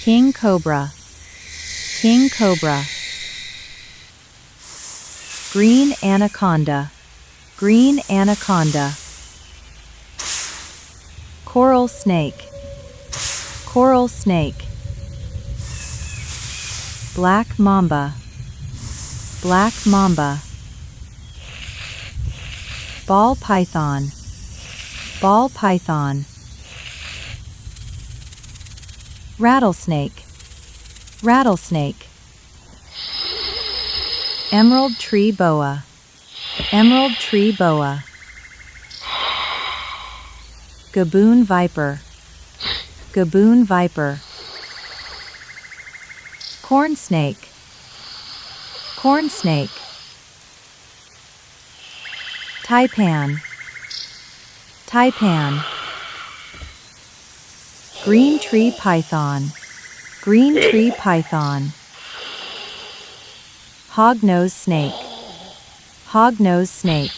king cobra, king cobra. Green anaconda, green anaconda. Coral snake, coral snake. Black mamba, black mamba. Ball python, ball python. Rattlesnake, rattlesnake. Emerald tree boa, emerald tree boa. Gaboon viper, gaboon viper. Corn snake, corn snake. Taipan, taipan. Green tree python, green tree python. Hognose snake, hognose snake.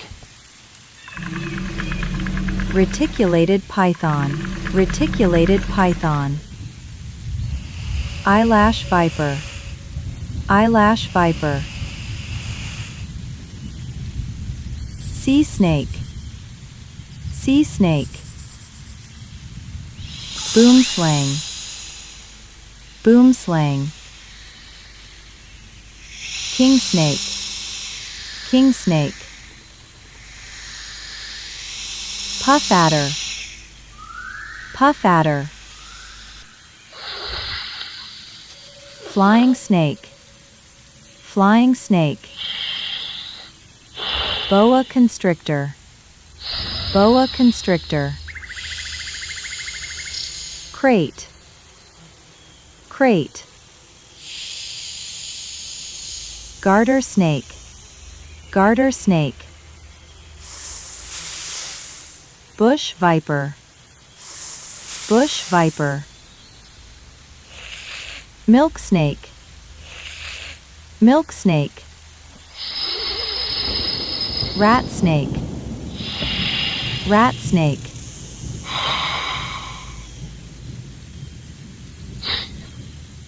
Reticulated python, reticulated python. Eyelash viper, eyelash viper. Sea snake, sea snake. Boomslang, boomslang. Kingsnake, kingsnake. Puff adder, puff adder. Flying snake, flying snake. Boa constrictor, boa constrictor. Krait, krait. Garter snake, garter snake. Bush viper, bush viper. Milk snake, milk snake. Rat snake, rat snake.